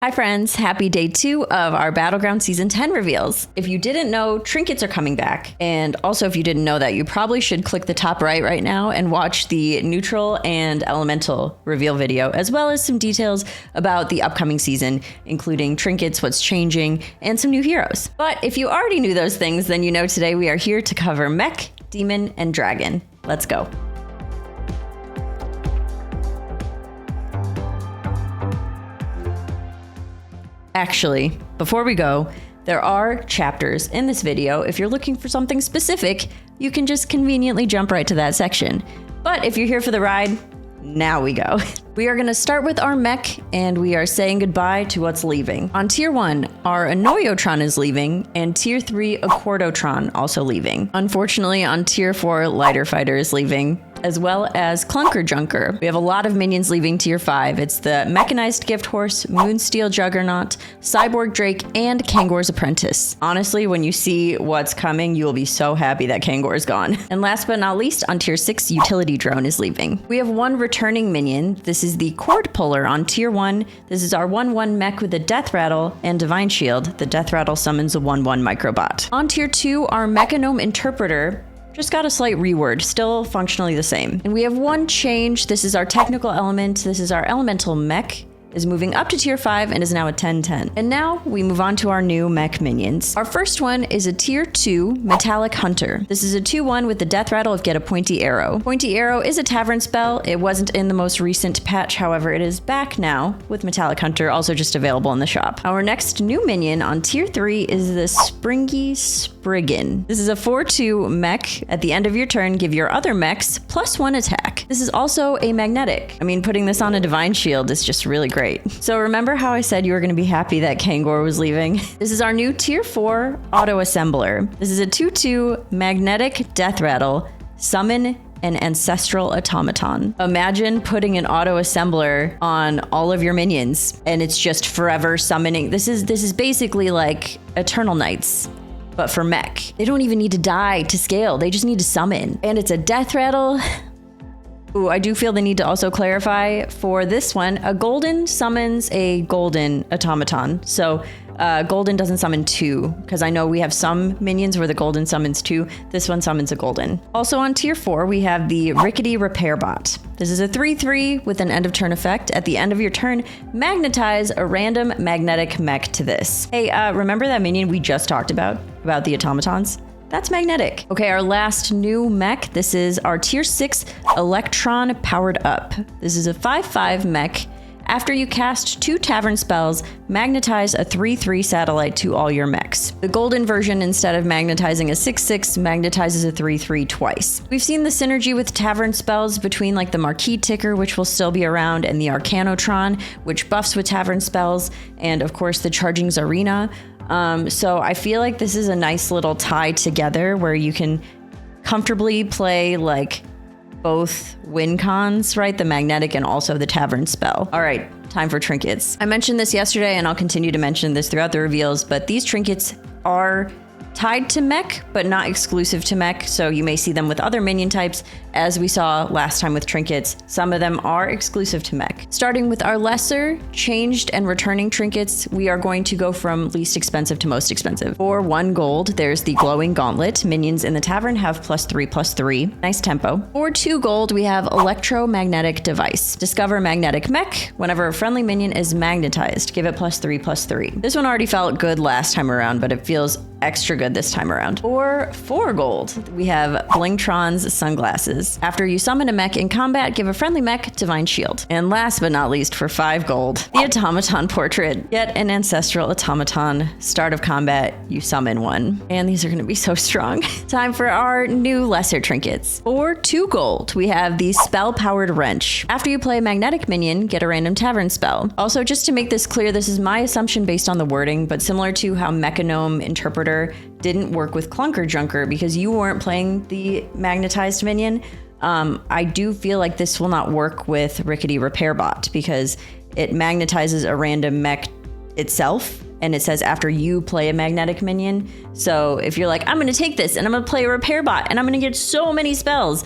Hi friends, happy day 2 of our Battlegrounds Season 10 reveals. If you didn't know, Trinkets are coming back. And also if you didn't know that, you probably should click the top right now and watch the Neutral and Elemental reveal video, as well as some details about the upcoming season, including Trinkets, what's changing, and some new heroes. But if you already knew those things, then you know today we are here to cover Mech, Demon, and Dragon. Let's go. Actually, before we go, there are chapters in this video. If you're looking for something specific, you can just conveniently jump right to that section. But if you're here for the ride, now we go. We are going to start with our mech, and we are saying goodbye to what's leaving. On tier 1, our Anoyotron is leaving, and tier 3, Aquardotron also leaving. Unfortunately, on tier 4, Lighter Fighter is leaving, as well as Clunker Junker. We have a lot of minions leaving tier 5. It's the Mechanized Gift Horse, Moonsteel Juggernaut, Cyborg Drake, and Kangor's Apprentice. Honestly, when you see what's coming, you will be so happy that Kangor is gone. And last but not least, on tier 6, Utility Drone is leaving. We have one returning minion. This is the Cord Puller on tier 1. This is our 1/1 mech with a Death Rattle and Divine Shield. The Death Rattle summons a 1/1 microbot. On tier 2, our Mechanome Interpreter just got a slight reword, still functionally the same. And we have one change. This is our technical element. This is our elemental mech, is moving up to tier 5 and is now a 10/10. And now we move on to our new mech minions. Our first one is a tier 2 Metallic Hunter. This is a 2/1 with the Death Rattle of Get a Pointy Arrow. Pointy Arrow is a tavern spell. It wasn't in the most recent patch, however, it is back now with Metallic Hunter, also just available in the shop. Our next new minion on tier 3 is the Springy Spriggan. This is a 4/2 mech. At the end of your turn, give your other mechs +1 attack. This is also a magnetic. I mean, putting this on a Divine Shield is just really great. So remember how I said you were going to be happy that Kangor was leaving? This is our new tier 4 Auto Assembler. This is a 2/2 magnetic Death Rattle, summon an Ancestral Automaton. Imagine putting an Auto Assembler on all of your minions and it's just forever summoning. This is basically like Eternal Knights, but for mech. They don't even need to die to scale. They just need to summon. And it's a Death Rattle. Ooh, I do feel the need to also clarify for this one, a golden summons a golden automaton. So golden doesn't summon 2, because I know we have some minions where the golden summons 2. This one summons a golden. Also on tier 4, we have the Rickety Repair Bot. This is a 3/3 with an end of turn effect. At the end of your turn, magnetize a random magnetic mech to this. Hey, remember that minion we just talked about the automatons? That's magnetic. Okay, our last new mech. This is our tier 6 Electron Powered Up. This is a 5/5 mech. After you cast 2 tavern spells, magnetize a 3/3 satellite to all your mechs. The golden version, instead of magnetizing a 6/6, magnetizes a 3/3 twice. We've seen the synergy with tavern spells between like the Marquee Ticker, which will still be around, and the Arcanotron, which buffs with tavern spells, and of course the Charging Zarina. So I feel like this is a nice little tie together where you can comfortably play like both win cons, right? The magnetic and also the tavern spell. All right, time for trinkets. I mentioned this yesterday and I'll continue to mention this throughout the reveals, but these trinkets are tied to mech, but not exclusive to mech. So you may see them with other minion types, as we saw last time with trinkets. Some of them are exclusive to mech. Starting with our lesser, changed, and returning trinkets, we are going to go from least expensive to most expensive. For 1 gold, there's the Glowing Gauntlet. Minions in the tavern have +3/+3. Nice tempo. For 2 gold, we have Electromagnetic Device. Discover Magnetic Mech. Whenever a friendly minion is magnetized, give it +3/+3. This one already felt good last time around, but it feels extra good this time around. For 4 gold, we have Blingtron's Sunglasses. After you summon a mech in combat, give a friendly mech Divine Shield. And last but not least, for 5 gold, the Automaton Portrait. Get an Ancestral Automaton. Start of combat, you summon one. And these are going to be so strong. Time for our new lesser trinkets. For 2 gold, we have the Spell Powered Wrench. After you play a magnetic minion, get a random tavern spell. Also, just to make this clear, this is my assumption based on the wording, but similar to how Mechanome Interpreter didn't work with Clunker Junker because you weren't playing the magnetized minion, I do feel like this will not work with Rickety Repair Bot because it magnetizes a random mech itself, and it says after you play a magnetic minion. So if you're like, I'm going to take this and I'm going to play a Repair Bot and I'm going to get so many spells,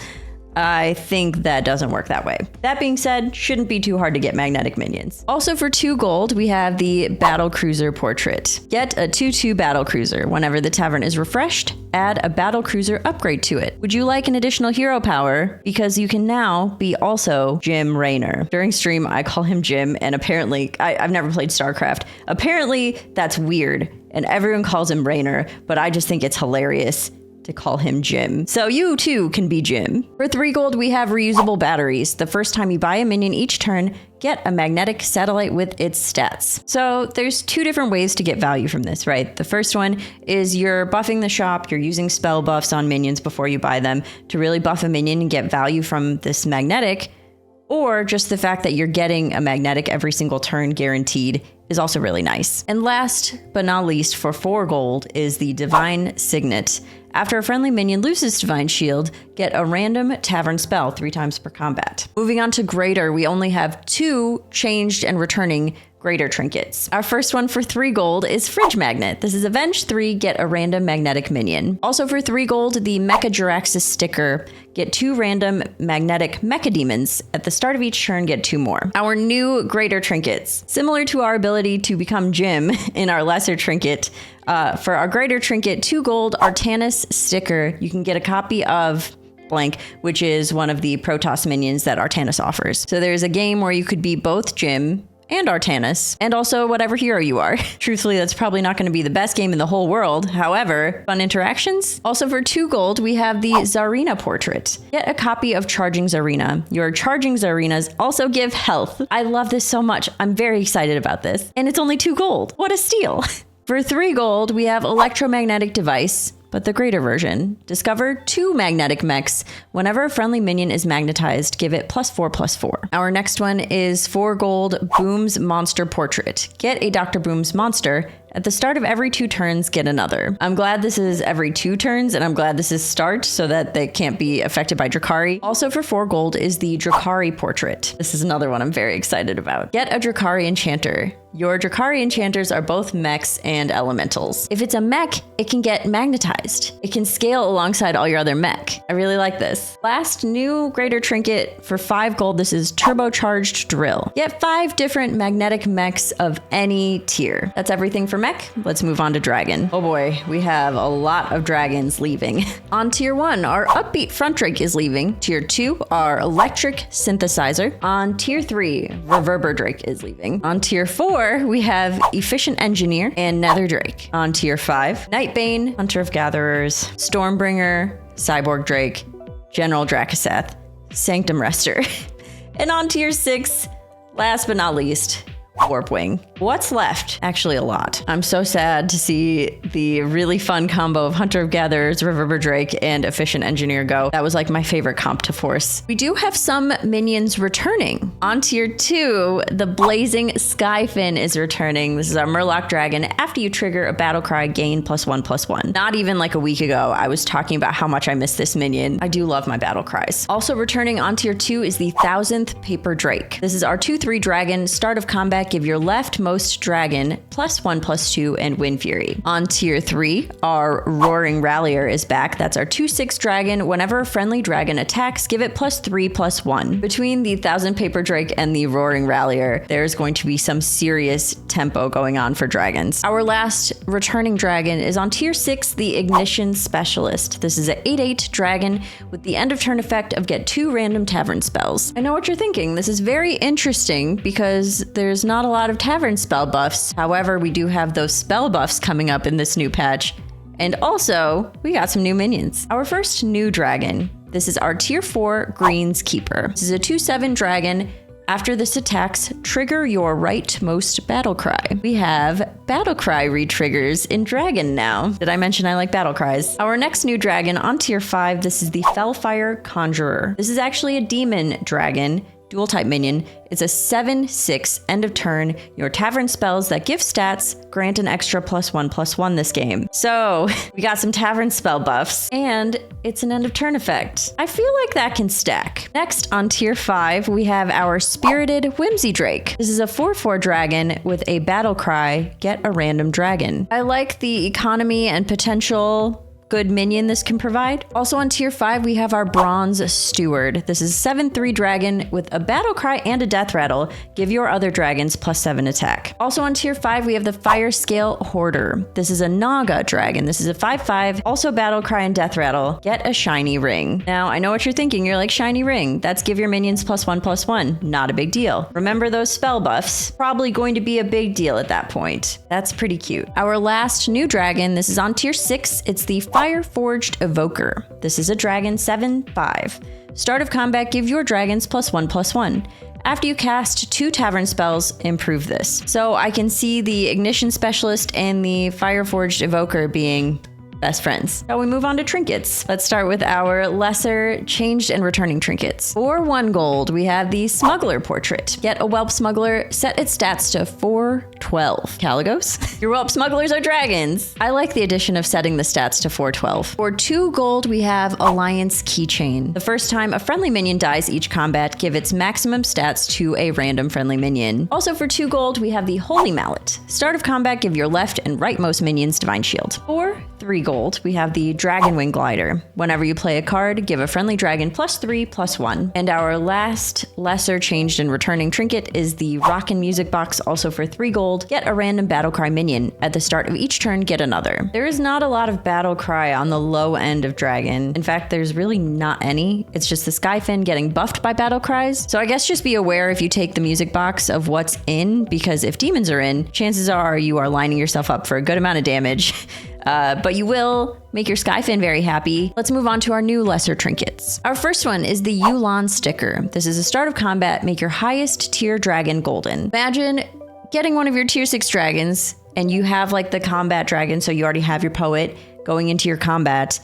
I think that doesn't work that way. That being said, shouldn't be too hard to get magnetic minions. Also for 2 gold, we have the Battle Cruiser portrait. Get a 2/2 Battle Cruiser. Whenever the tavern is refreshed, add a Battle Cruiser upgrade to it. Would you like an additional hero power? Because you can now be also Jim Raynor. During stream, I call him Jim, and apparently, I've never played StarCraft. Apparently, that's weird, and everyone calls him Raynor, but I just think it's hilarious to call him Jim. So you too can be Jim. For 3 gold, we have reusable batteries. The first time you buy a minion each turn, get a magnetic satellite with its stats. So there's 2 different ways to get value from this, right? The first one is you're buffing the shop, you're using spell buffs on minions before you buy them to really buff a minion and get value from this magnetic, or just the fact that you're getting a magnetic every single turn guaranteed is also really nice. And last but not least, for 4 gold is the Divine Signet. After a friendly minion loses Divine Shield, get a random tavern spell 3 times per combat. Moving on to Greater, we only have 2 changed and returning Greater Trinkets. Our first one for 3 gold is Fridge Magnet. This is Avenge 3, get a random magnetic minion. Also for 3 gold, the Mecha Jiraxis sticker. Get 2 random magnetic Mecha Demons. At the start of each turn, get 2 more. Our new Greater Trinkets. Similar to our ability to become Jim in our Lesser Trinket, for our Greater Trinket, 2 gold Artanis sticker. You can get a copy of blank, which is one of the Protoss minions that Artanis offers. So there's a game where you could be both Jim and Artanis, and also whatever hero you are. Truthfully, that's probably not going to be the best game in the whole world. However, fun interactions. Also for 2 gold, we have the Zarina portrait. Get a copy of Charging Zarina. Your Charging Zarinas also give health. I love this so much. I'm very excited about this. And it's only 2 gold. What a steal. For 3 gold, we have Electromagnetic Device, but the greater version. Discover 2 magnetic mechs. Whenever a friendly minion is magnetized, give it +4/+4. Our next one is 4 gold Boom's Monster Portrait. Get a Dr. Boom's monster. At the start of every 2 turns, get another. I'm glad this is every 2 turns, and I'm glad this is start so that they can't be affected by Drakari. Also for 4 gold is the Drakari portrait. This is another one I'm very excited about. Get a Drakari enchanter. Your Drakari enchanters are both mechs and elementals. If it's a mech, it can get magnetized. It can scale alongside all your other mech. I really like this. Last new greater trinket for 5 gold. This is turbocharged drill. Get 5 different magnetic mechs of any tier. That's everything for mech. Let's move on to dragon. Oh boy, we have a lot of dragons leaving. On tier 1, our upbeat front drake is leaving. Tier 2, our electric synthesizer. On tier 3, reverber drake is leaving. On tier 4, we have efficient engineer and nether drake. On tier 5, Nightbane, hunter of gatherers, stormbringer, cyborg drake, general Drakaseth, sanctum rester. And on tier 6, last but not least, Warpwing. What's left? Actually, a lot. I'm so sad to see the really fun combo of Hunter of Gatherers, Reverber Drake, and Efficient Engineer go. That was like my favorite comp to force. We do have some minions returning. On tier 2, the Blazing Skyfin is returning. This is our Murloc Dragon. After you trigger a battle cry, gain +1/+1. Not even like a week ago, I was talking about how much I miss this minion. I do love my battle cries. Also returning on tier 2 is the 1000th Paper Drake. This is our 2/3 dragon. Start of combat, give your leftmost dragon +1/+2 and Wind Fury. On tier 3, our Roaring Rallier is back. That's our 2/6 dragon. Whenever a friendly dragon attacks, give it +3/+1. Between the 1000 Paper Drake and the Roaring Rallier, there's going to be some serious tempo going on for dragons. Our last returning dragon is on tier 6, the Ignition Specialist. This is an 8/8 dragon with the end of turn effect of get 2 random tavern spells. I know what you're thinking. This is very interesting because there's not a lot of tavern spell buffs. However, we do have those spell buffs coming up in this new patch. And also, we got some new minions. Our first new dragon. This is our tier 4 Green's Keeper. This is a 2/7 dragon. After this attacks, trigger your rightmost battle cry. We have battle cry re-triggers in dragon now. Did I mention I like battle cries? Our next new dragon on tier 5, this is the Fellfire Conjurer. This is actually a demon dragon. Dual type minion. It's a 7/6 end of turn. Your tavern spells that give stats grant an extra +1/+1 this game. So we got some tavern spell buffs and it's an end of turn effect. I feel like that can stack. Next on tier 5, we have our Spirited Whimsy Drake. This is a 4/4 dragon with a battle cry, get a random dragon. I like the economy and potential good minion this can provide. Also on tier 5, we have our Bronze Steward. This is 7/3 dragon with a battle cry and a death rattle. Give your other dragons +7 attack. Also on tier 5, we have the Fire Scale Hoarder. This is a Naga dragon. This is a 5/5, also battle cry and death rattle. Get a shiny ring. Now, I know what you're thinking. You're like, shiny ring. That's give your minions +1/+1. Not a big deal. Remember those spell buffs? Probably going to be a big deal at that point. That's pretty cute. Our last new dragon, this is on tier 6. It's the Fire Forged Evoker. This is a dragon 7/5. Start of combat, give your dragons +1/+1. After you cast 2 tavern spells, improve this. So I can see the Ignition Specialist and the Fire Forged Evoker being best friends. Now we move on to trinkets. Let's start with our lesser changed and returning trinkets. For 1 gold, we have the Smuggler Portrait. Get a Whelp Smuggler, set its stats to 412. Caligos? Your Whelp Smugglers are dragons. I like the addition of setting the stats to 412. For 2 gold, we have Alliance Keychain. The first time a friendly minion dies each combat, give its maximum stats to a random friendly minion. Also for 2 gold, we have the Holy Mallet. Start of combat, give your left and rightmost minions Divine Shield. For 3 gold, we have the Dragon Wing Glider. Whenever you play a card, give a friendly dragon +3/+1. And our last lesser changed and returning trinket is the Rockin' Music Box, also for 3 gold. Get a random battle cry minion. At the start of each turn, get another. There is not a lot of battle cry on the low end of dragon. In fact, there's really not any. It's just the Skyfin getting buffed by battle cries. So I guess just be aware if you take the music box of what's in, because if demons are in, chances are you are lining yourself up for a good amount of damage. But you will make your Skyfin very happy. Let's move on to our new lesser trinkets. Our first one is the Yu'lon Sticker. This is a start of combat, make your highest tier dragon golden. Imagine getting one of your tier 6 dragons and you have like the combat dragon, so you already have your poet going into your combat,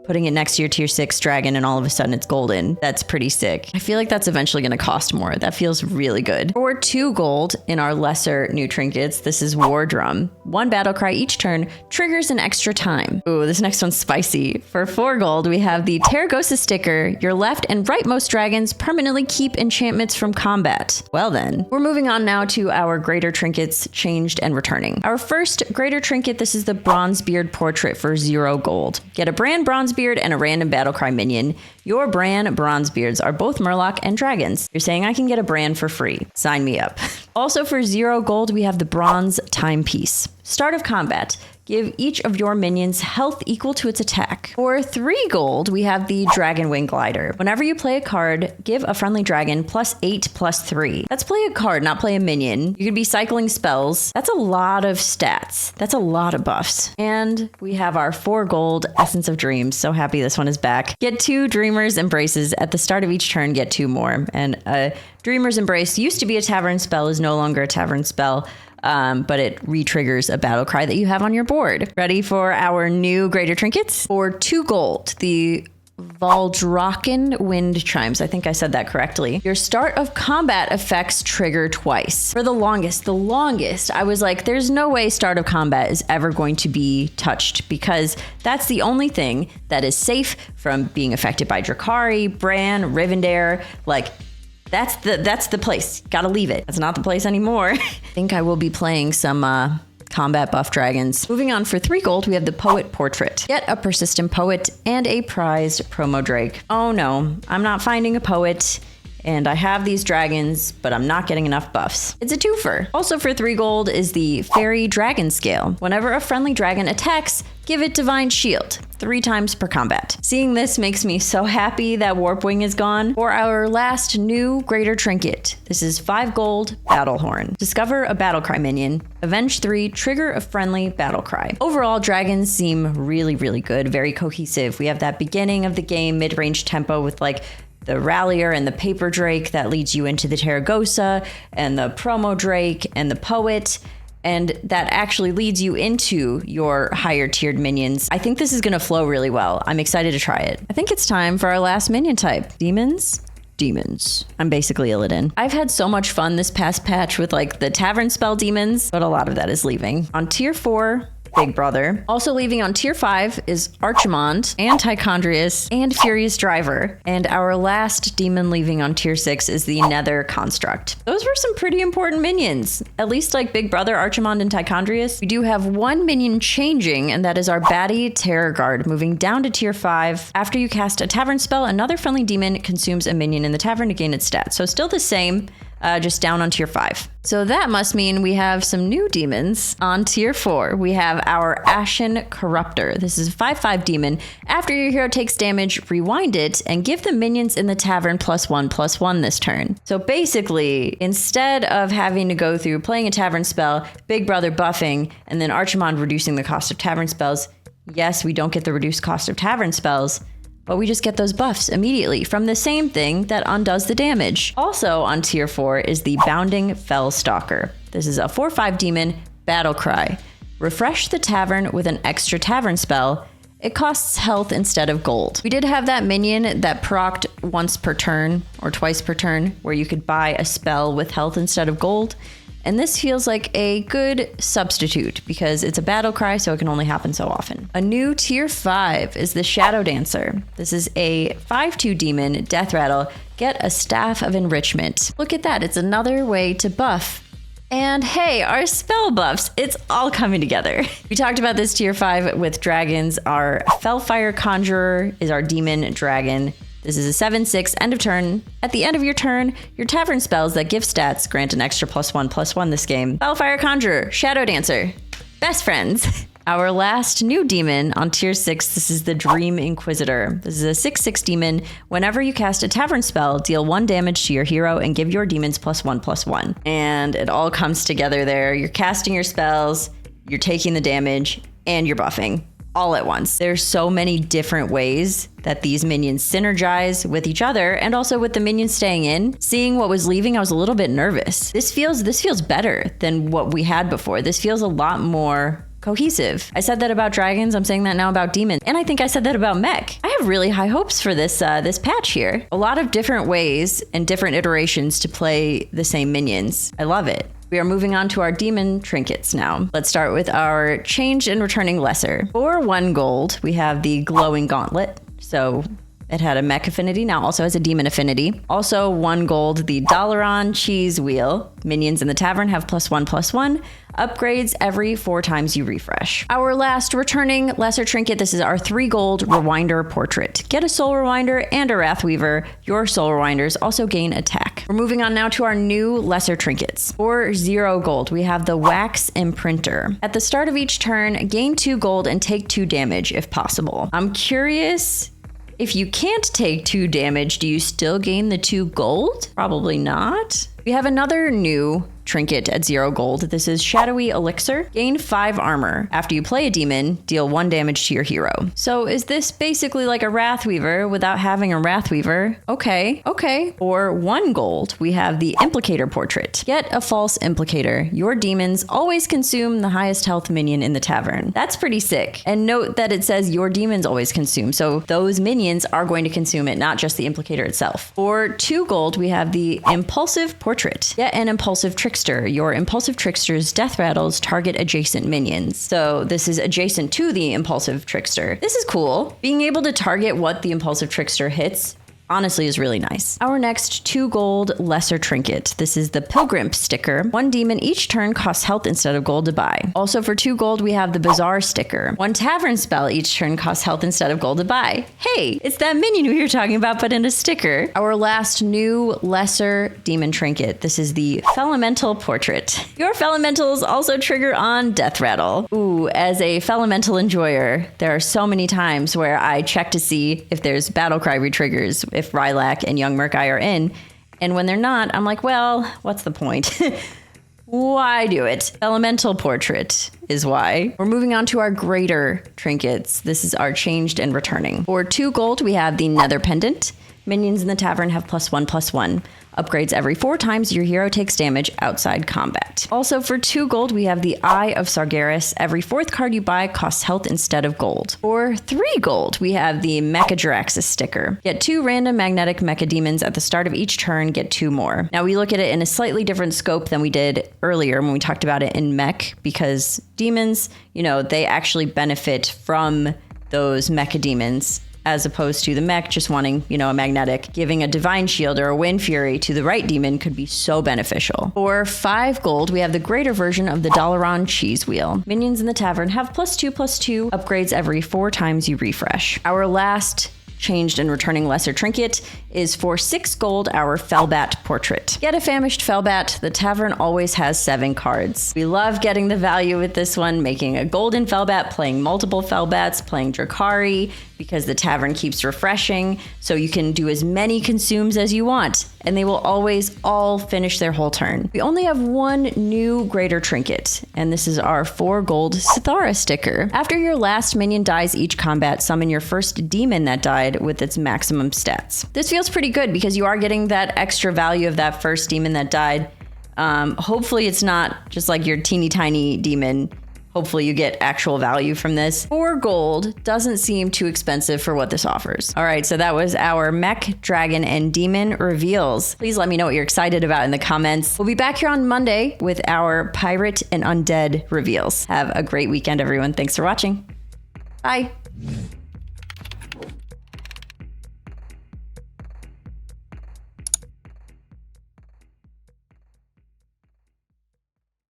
putting it next to your tier 6 dragon, and all of a sudden it's golden. That's pretty sick. I feel like that's eventually going to cost more. That feels really good. For 2 gold in our lesser new trinkets, this is War Drum. 1 battle cry each turn triggers an extra time. Ooh, this next one's spicy. For 4 gold, we have the Terragosa Sticker. Your left and rightmost dragons permanently keep enchantments from combat. Well then, we're moving on now to our greater trinkets, changed and returning. Our first greater trinket, this is the Bronzebeard Portrait for 0 gold. Get a brand Bronzebeard and a random battlecry minion. Your Bran Bronzebeards are both Murloc and dragons. You're saying I can get a Bran for free. Sign me up. Also for 0 gold, we have the Bronze Timepiece. Start of combat. Give each of your minions health equal to its attack. For 3 gold, we have the Dragon Wing Glider. Whenever you play a card, give a friendly dragon +8/+3. That's play a card, not play a minion. You could be cycling spells. That's a lot of stats. That's a lot of buffs. And we have our 4 gold Essence of Dreams. So happy this one is back. Get 2 Dreamer's Embraces. At the start of each turn, get 2 more. And Dreamer's Embrace used to be a tavern spell, is no longer a tavern spell. But it re-triggers a battle cry that you have on your board. Ready for our new greater trinkets? For 2 gold, the Valdraken Wind Chimes. I think I said that correctly. Your start of combat effects trigger twice. For the longest, I was like, there's no way start of combat is ever going to be touched, because that's the only thing that is safe from being affected by Drakari, Bran, Rivendare, like, that's the place. Gotta leave it. That's not the place anymore. I think I will be playing some combat buff dragons. Moving on, for 3 gold, we have the Poet Portrait. Get a persistent poet and a prized promo drake. Oh no, I'm not finding a poet. And I have these dragons, but I'm not getting enough buffs. It's a twofer. Also for 3 gold is the Fairy Dragon Scale. Whenever a friendly dragon attacks, give it Divine Shield 3 times per combat. Seeing this makes me so happy that Warp Wing is gone. For our last new greater trinket, this is 5 gold Battlehorn. Discover a Battlecry minion. Avenge 3, trigger a friendly Battlecry. Overall, dragons seem really, really good, very cohesive. We have that beginning of the game, mid-range tempo with like the Rallier and the Paper Drake that leads you into the Terragosa, and the Promo Drake and the Poet, and that actually leads you into your higher tiered minions. I think this is gonna flow really well. I'm excited to try it. I think it's time for our last minion type. Demons. I'm basically Illidan. I've had so much fun this past patch with like the Tavern spell demons, but a lot of that is leaving. On tier 4, Big Brother. Also leaving on tier 5 is Archimond and Tichondrius and Furious Driver. And our last demon leaving on tier 6 is the Nether Construct. Those were some pretty important minions. At least like Big Brother, Archimond, and Tichondrius. We do have one minion changing, and that is our baddie Terror Guard, moving down to tier 5. After you cast a tavern spell, another friendly demon consumes a minion in the tavern to gain its stats. So still the same, just down on tier 5. So that must mean we have some new demons on tier 4. We have our Ashen Corruptor. This is a 5/5 demon. After your hero takes damage, rewind it and give the minions in the tavern +1/+1 this turn. So basically, instead of having to go through playing a tavern spell, Big Brother buffing, and then Archimond reducing the cost of tavern spells, yes, we don't get the reduced cost of tavern spells, but we just get those buffs immediately from the same thing that undoes the damage. Also on tier 4 is the Bounding Fell Stalker. This is a 4/5 demon, Battle Cry. Refresh the tavern with an extra tavern spell. It costs health instead of gold. We did have that minion that procced once per turn or twice per turn where you could buy a spell with health instead of gold. And this feels like a good substitute because it's a battle cry, so it can only happen so often. A new tier 5 is the Shadow Dancer. This is a 5/2 demon, Death Rattle. Get a Staff of Enrichment. Look at that, it's another way to buff. And hey, our spell buffs, it's all coming together. We talked about this tier 5 with dragons. Our Fellfire Conjurer is our demon dragon. This is a 7/6 end of turn. At the end of your turn, your tavern spells that give stats grant an extra +1/+1 this game. Fellfire Conjurer, Shadow Dancer, best friends. Our last new demon on tier 6, this is the Dream Inquisitor. This is a 6/6 demon. Whenever you cast a tavern spell, deal 1 damage to your hero and give your demons +1/+1. And it all comes together there. You're casting your spells, you're taking the damage, and you're buffing all at once. There's so many different ways that these minions synergize with each other and also with the minions staying in. Seeing what was leaving, I was a little bit nervous. This feels better than what we had before. This feels a lot more cohesive. I said that about dragons, I'm saying that now about demons, and I think I said that about Mech. I have really high hopes for this patch here. A lot of different ways and different iterations to play the same minions. I love it. We are moving on to our demon trinkets now. Let's start with our changed and returning lesser. For 1 gold, we have the glowing gauntlet. So it had a mech affinity, now also has a demon affinity. Also 1 gold, the Dalaran cheese wheel. Minions in the tavern have +1/+1. Upgrades every 4 times you refresh. Our last returning lesser trinket, this is our 3 gold Rewinder Portrait. Get a Soul Rewinder and a Wrathweaver. Your Soul Rewinders also gain attack. We're moving on now to our new lesser trinkets. For 0 gold, we have the Wax Imprinter. At the start of each turn, gain 2 gold and take 2 damage if possible. I'm curious, if you can't take 2 damage, do you still gain the 2 gold? Probably not. We have another new trinket at 0 gold. This is Shadowy Elixir. Gain 5 armor. After you play a demon, deal 1 damage to your hero. So is this basically like a Wrathweaver without having a Wrathweaver? Okay. For 1 gold, we have the Implicator Portrait. Get a False Implicator. Your demons always consume the highest health minion in the tavern. That's pretty sick. And note that it says your demons always consume. So those minions are going to consume it, not just the Implicator itself. For 2 gold, we have the Impulsive Portrait. Get an Impulsive Trickster. Your Impulsive Trickster's death rattles target adjacent minions. So this is adjacent to the Impulsive Trickster. This is cool. Being able to target what the Impulsive Trickster hits honestly is really nice. Our next 2 gold lesser trinket. This is the Pilgrim Sticker. 1 demon each turn costs health instead of gold to buy. Also for 2 gold, we have the Bazaar Sticker. 1 tavern spell each turn costs health instead of gold to buy. Hey, it's that minion we were talking about, but in a sticker. Our last new lesser demon trinket. This is the Felemental Portrait. Your Felementals also trigger on Death Rattle. Ooh, as a Felemental enjoyer, there are so many times where I check to see if there's Battlecry retriggers, if Rylak and Young Murkai are in. And when they're not, I'm like, well, what's the point? Why do it? Elemental Portrait is why. We're moving on to our greater trinkets. This is our changed and returning. For 2 gold, we have the Nether Pendant. Minions in the tavern have +1/+1. Upgrades every 4 times your hero takes damage outside combat. Also for 2 gold, we have the Eye of Sargeras. Every 4th card you buy costs health instead of gold. For 3 gold, we have the Mecha sticker. Get 2 random magnetic mecha demons at the start of each turn, get 2 more. Now we look at it in a slightly different scope than we did earlier when we talked about it in Mech, because demons, they actually benefit from those mecha demons, as opposed to the mech just wanting, a magnetic. Giving a divine shield or a wind fury to the right demon could be so beneficial. For 5 gold, we have the greater version of the Dalaran cheese wheel. Minions in the tavern have +2/+2 upgrades every 4 times you refresh. Our last changed and returning lesser trinket is for 6 gold, our Felbat portrait. Get a famished Felbat. The tavern always has 7 cards. We love getting the value with this one, making a golden Felbat, playing multiple Felbats, playing Drakari, because the tavern keeps refreshing, so you can do as many consumes as you want, and they will always all finish their whole turn. We only have 1 new greater trinket, and this is our 4 gold Sithara sticker. After your last minion dies each combat, summon your first demon that died with its maximum stats. This feels pretty good because you are getting that extra value of that first demon that died. Hopefully it's not just like your teeny tiny demon. Hopefully you get actual value from this. 4 gold doesn't seem too expensive for what this offers. All right, so that was our Mech, Dragon, and Demon reveals. Please let me know what you're excited about in the comments. We'll be back here on Monday with our Pirate and Undead reveals. Have a great weekend, everyone. Thanks for watching. Bye.